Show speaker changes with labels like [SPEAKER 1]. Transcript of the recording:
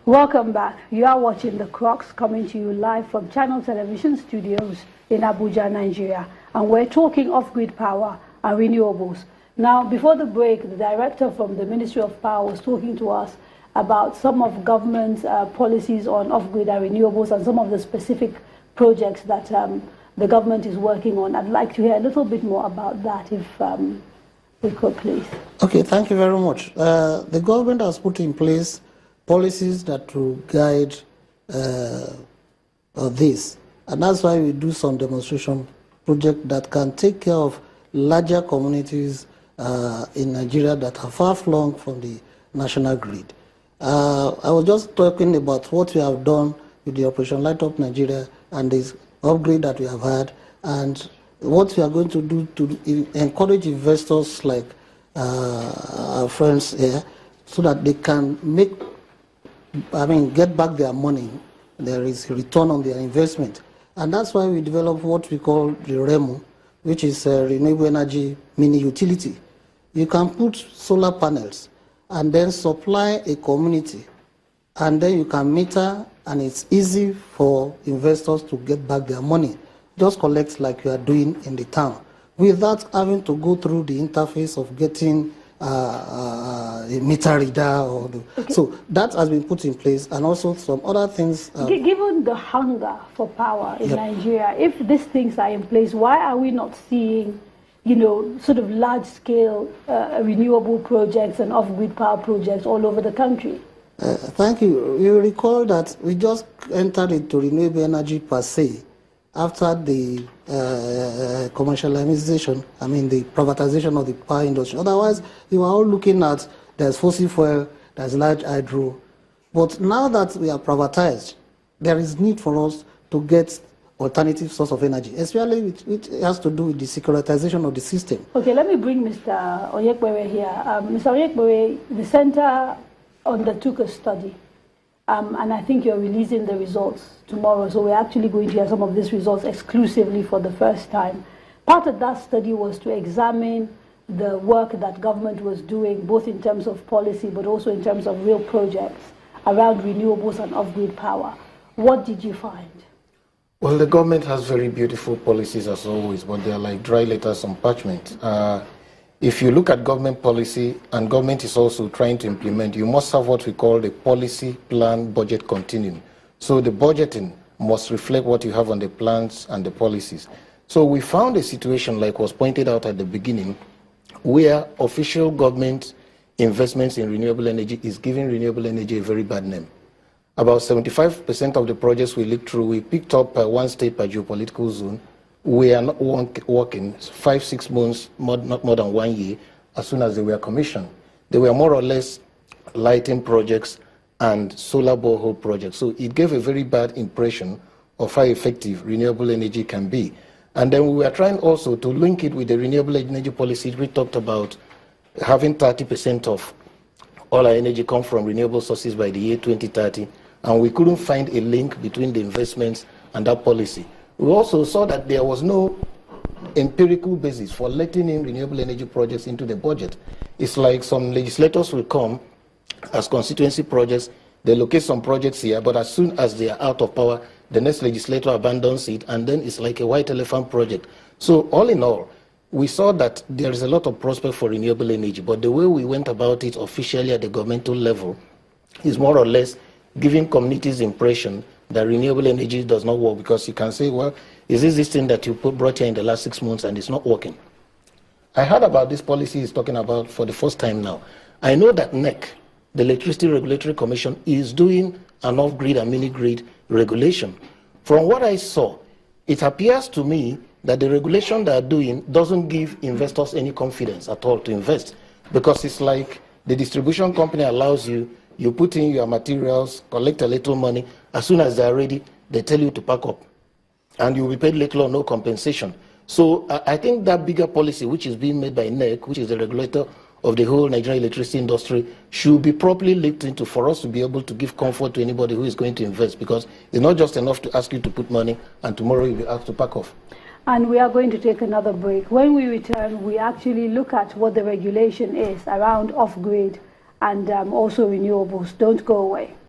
[SPEAKER 1] Welcome back. You are watching the Crux, coming to you live from Channel Television Studios in Abuja, Nigeria. And we're talking off-grid power and renewables. Now, before the break, the director from the Ministry of Power was talking to us about some of government's policies on off-grid and renewables and some of the specific projects that the government is working on. I'd like to hear a little bit more about that, if we could, please.
[SPEAKER 2] Okay, thank you very much. The government has put in place policies that will guide this. And that's why we do some demonstration projects that can take care of larger communities in Nigeria that are far-flung from the national grid. I was just talking about what we have done with the Operation Light Up Nigeria and this upgrade that we have had, and what we are going to do to encourage investors like our friends here, so that they can get back their money. There is a return on their investment. And that's why we developed what we call the REMU, which is a renewable energy mini utility. You can put solar panels and then supply a community, and then you can meter, and it's easy for investors to get back their money. Just collect like you are doing in the town, without having to go through the interface of getting a meter reader. Okay. So that has been put in place, and also some other things.
[SPEAKER 1] Given the hunger for power in Nigeria, if these things are in place, why are we not seeing, sort of large-scale renewable projects and off-grid power projects all over the country?
[SPEAKER 2] Thank you. You recall that we just entered into renewable energy per se after the commercialization, the privatization of the power industry. Otherwise, you are all looking at there's fossil fuel, there's large hydro. But now that we are privatized, there is need for us to get alternative source of energy, especially which has to do with the securitization of the system.
[SPEAKER 1] Okay, let me bring Mr. Onyekwewe here. Mr. Onyekwewe, the center undertook a study, and I think you're releasing the results tomorrow, so we're actually going to hear some of these results exclusively for the first time. Part of that study was to examine the work that government was doing, both in terms of policy, but also in terms of real projects around renewables and off-grid power. What did you find?
[SPEAKER 3] Well, the government has very beautiful policies as always, but they're like dry letters on parchment. If you look at government policy, and government is also trying to implement, you must have what we call the policy plan budget continuum. So the budgeting must reflect what you have on the plans and the policies. So we found a situation, like was pointed out at the beginning, where official government investments in renewable energy is giving renewable energy a very bad name. About 75% of the projects we looked through, we picked up one state per geopolitical zone. We are not working 5-6 months, not more than 1 year, as soon as they were commissioned. They were more or less lighting projects and solar borehole projects. So it gave a very bad impression of how effective renewable energy can be. And then we were trying also to link it with the renewable energy policy. We talked about having 30% of all our energy come from renewable sources by the year 2030. And we couldn't find a link between the investments and that policy. We also saw that there was no empirical basis for letting in renewable energy projects into the budget. It's like some legislators will come as constituency projects, they locate some projects here, but as soon as they are out of power, the next legislator abandons it, and then it's like a white elephant project. So all in all, we saw that there is a lot of prospect for renewable energy, but the way we went about it officially at the governmental level is more or less giving communities the impression that renewable energy does not work, because you can say, well, is this thing that you brought here in the last 6 months and it's not working? I heard about this policy he's talking about for the first time now. I know that NEC, the Electricity Regulatory Commission, is doing an off-grid and mini-grid regulation. From what I saw, it appears to me that the regulation they are doing doesn't give investors any confidence at all to invest, because it's like the distribution company allows you, you put in your materials, collect a little money, as soon as they are ready, they tell you to pack up, and you'll be paid little or no compensation. So I think that bigger policy, which is being made by NEC, which is the regulator of the whole Nigerian electricity industry, should be properly looked into for us to be able to give comfort to anybody who is going to invest, because it's not just enough to ask you to put money and tomorrow you'll be asked to pack off.
[SPEAKER 1] And we are going to take another break. When we return, we actually look at what the regulation is around off-grid and also renewables. Don't go away.